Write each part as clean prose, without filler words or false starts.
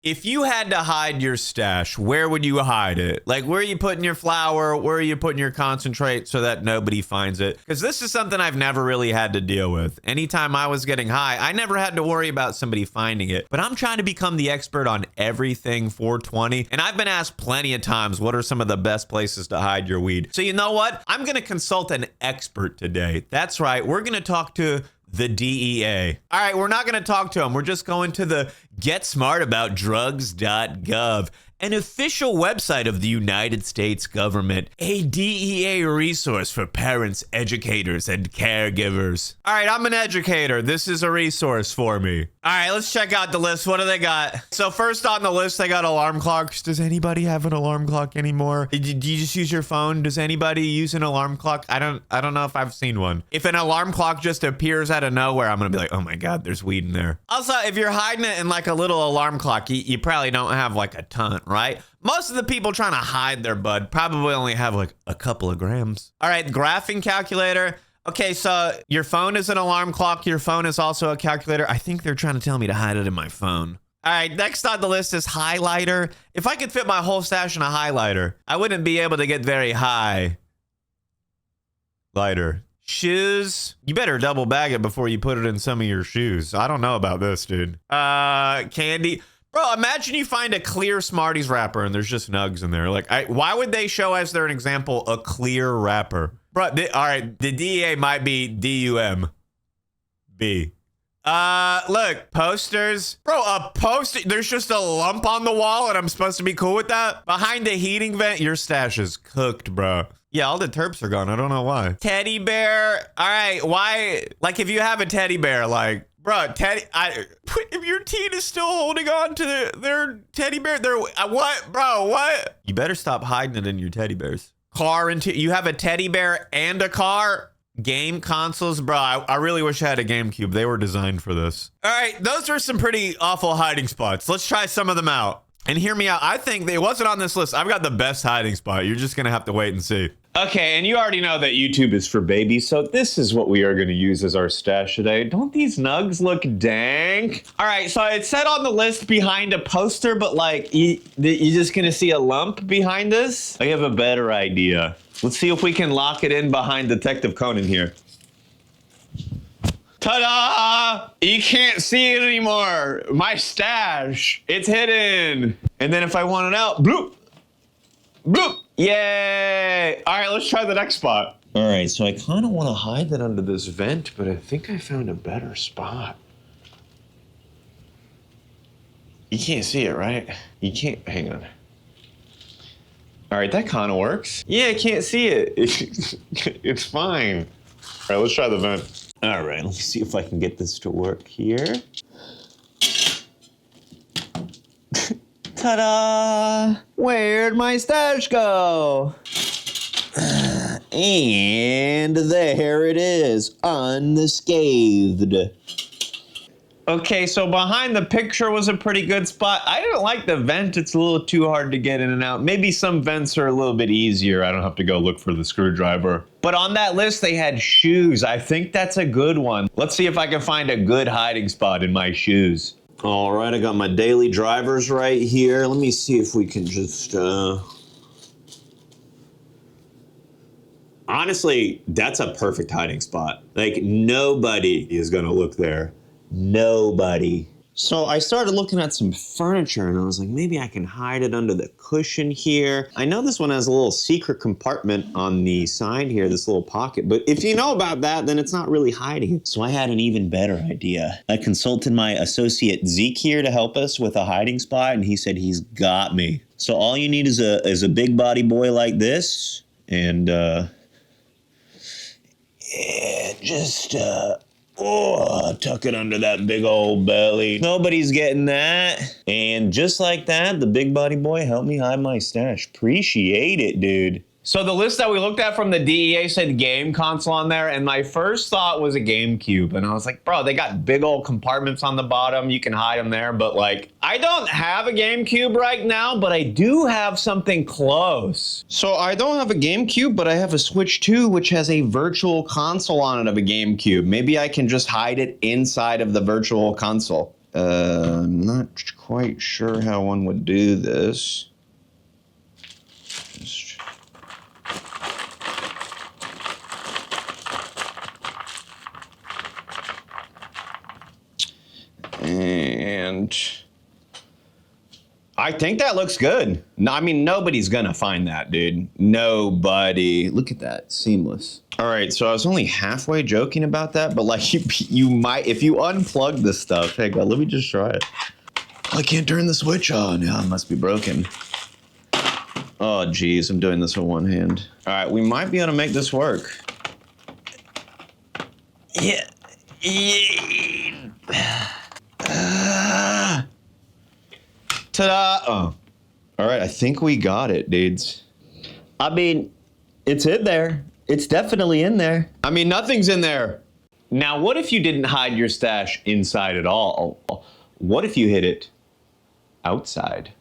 If you had to hide your stash, where would you hide it? Like, where are you putting your flour? Where are you putting your concentrate so that nobody finds it? Because this is something I've never really had to deal with. Anytime I was getting high, I never had to worry about somebody finding it. But I'm trying to become the expert on everything 420. And I've been asked plenty of times, what are some of the best places to hide your weed? So you know what? I'm going to consult an expert today. That's right. We're going to talk to the DEA. All right, we're not going to talk to them. We're just going to the getsmartaboutdrugs.gov, an official website of the United States government, a DEA resource for parents, educators, and caregivers. All right, I'm an educator. This is a resource for me. All right, let's check out the list. What do they got? So first on the list, they got alarm clocks. Does anybody have an alarm clock anymore? Do you just use your phone? Does anybody use an alarm clock? I don't know if I've seen one. If an alarm clock just appears out of nowhere, I'm gonna be like, oh my God, there's weed in there. Also, if you're hiding it in like a little alarm clock, you probably don't have like a ton, right? Most of the people trying to hide their bud probably only have like a couple of grams. All right, graphing calculator. Okay, so your phone is an alarm clock. Your phone is also a calculator. I think they're trying to tell me to hide it in my phone. All right, next on the list is highlighter. If I could fit my whole stash in a highlighter, I wouldn't be able to get very high. Lighter. Shoes. You better double bag it before you put it in some of your shoes. I don't know about this, dude. Candy. Bro, imagine you find a clear Smarties wrapper and there's just nugs in there. Like, why would they show as their example a clear wrapper? Bro, all right, the DEA might be DUMB. Look, posters. Bro, a poster. There's just a lump on the wall and I'm supposed to be cool with that? Behind the heating vent, your stash is cooked, bro. Yeah, all the terps are gone. I don't know why. Teddy bear. All right, why? Like, if you have a teddy bear, like, bro, if your teen is still holding on to their teddy bear, what, bro, what? You better stop hiding it in your teddy bears. Car and you have a teddy bear and a car? Game consoles, bro, I really wish I had a GameCube. They were designed for this. All right, those are some pretty awful hiding spots. Let's try some of them out. And hear me out. I think it wasn't on this list. I've got the best hiding spot. You're just going to have to wait and see. Okay, and you already know that YouTube is for babies, so this is what we are going to use as our stash today. Don't these nugs look dank? All right, so it said on the list behind a poster, but like, you're just going to see a lump behind this? I have a better idea. Let's see if we can lock it in behind Detective Conan here. Ta-da! You can't see it anymore. My stash, it's hidden. And then if I want it out, bloop, bloop. Yay! All right, let's try the next spot. All right, so I kind of want to hide that under this vent, but I think I found a better spot. You can't see it, right? You can't, hang on. All right, that kind of works. Yeah, I can't see it. It's fine. All right, let's try the vent. All right, let me see if I can get this to work here. Ta-da! Where'd my stash go? And there it is, unscathed. Okay, so behind the picture was a pretty good spot. I didn't like the vent. It's a little too hard to get in and out. Maybe some vents are a little bit easier. I don't have to go look for the screwdriver. But on that list, they had shoes. I think that's a good one. Let's see if I can find a good hiding spot in my shoes. All right, I got my daily drivers right here. Let me see if we can just, Honestly, that's a perfect hiding spot. Like, nobody is gonna look there. Nobody. So I started looking at some furniture and I was like, maybe I can hide it under the cushion here. I know this one has a little secret compartment on the side here, this little pocket, but if you know about that, then it's not really hiding it. So I had an even better idea. I consulted my associate Zeke here to help us with a hiding spot, and he said he's got me. So all you need is a big body boy like this, and tuck it under that big old belly. Nobody's getting that. And just like that, the big body boy helped me hide my stash. Appreciate it, dude. So the list that we looked at from the DEA said game console on there, and my first thought was a GameCube. And I was like, bro, they got big old compartments on the bottom. You can hide them there. But like, I don't have a GameCube right now, but I do have something close. So I don't have a GameCube, but I have a Switch 2, which has a virtual console on it of a GameCube. Maybe I can just hide it inside of the virtual console. I'm not quite sure how one would do this. And I think that looks good. No, I mean, nobody's gonna find that, dude. Nobody. Look at that, seamless. All right, so I was only halfway joking about that, but like you might, if you unplug this stuff, hey, God, let me just try it. I can't turn the switch on. Yeah, it must be broken. Oh, geez, I'm doing this with one hand. All right, we might be able to make this work. Yeah. Ta-da! Oh. All right, I think we got it, dudes. I mean, it's in there. It's definitely in there. I mean, nothing's in there. Now, what if you didn't hide your stash inside at all? What if you hid it outside?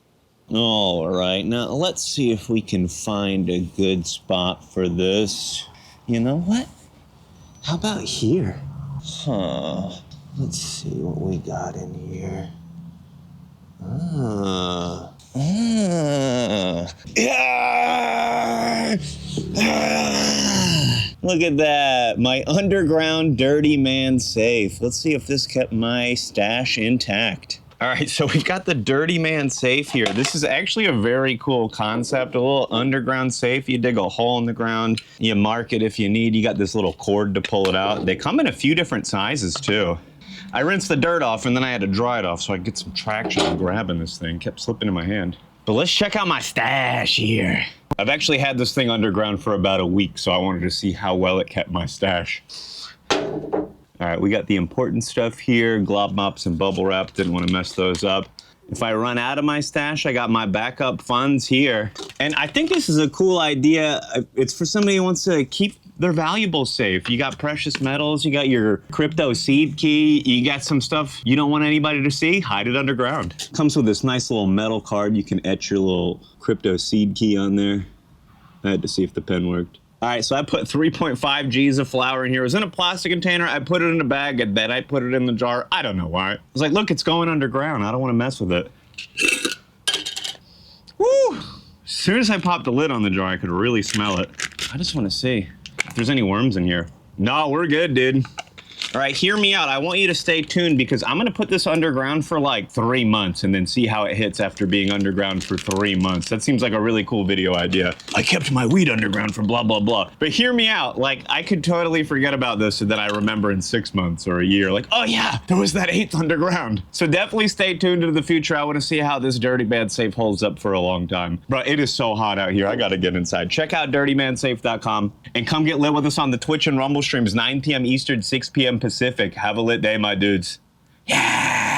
All right, now let's see if we can find a good spot for this. You know what? How about here? Huh. Let's see what we got in here. Look at that, my underground dirty man safe. Let's see if this kept my stash intact. All right, so we've got the dirty man safe here. This is actually a very cool concept, a little underground safe. You dig a hole in the ground, you mark it if you need. You got this little cord to pull it out. They come in a few different sizes too. I rinsed the dirt off and then I had to dry it off so I could get some traction on grabbing this thing. Kept slipping in my hand. But let's check out my stash here. I've actually had this thing underground for about a week, so I wanted to see how well it kept my stash. All right, we got the important stuff here, glob mops and bubble wrap. Didn't want to mess those up. If I run out of my stash, I got my backup funds here. And I think this is a cool idea. It's for somebody who wants to keep their valuables safe. You got precious metals, you got your crypto seed key, you got some stuff you don't want anybody to see, hide it underground. Comes with this nice little metal card. You can etch your little crypto seed key on there. I had to see if the pen worked. All right, so I put 3.5 G's of flour in here. It was in a plastic container. I put it in a bag, and then I put it in the jar. I don't know why. I was like, look, it's going underground. I don't want to mess with it. Woo! As soon as I popped the lid on the jar, I could really smell it. I just want to see if there's any worms in here. No, we're good, dude. All right, hear me out. I want you to stay tuned because I'm gonna put this underground for like 3 months and then see how it hits after being underground for 3 months. That seems like a really cool video idea. I kept my weed underground for blah, blah, blah. But hear me out. Like, I could totally forget about this and then I remember in 6 months or a year, like, oh yeah, there was that 8th underground. So definitely stay tuned into the future. I wanna see how this Dirty Man Safe holds up for a long time. Bro, it is so hot out here. I gotta get inside. Check out dirtymansafe.com and come get lit with us on the Twitch and Rumble streams, 9 p.m. Eastern, 6 p.m. Pacific. Have a lit day, my dudes. Yeah!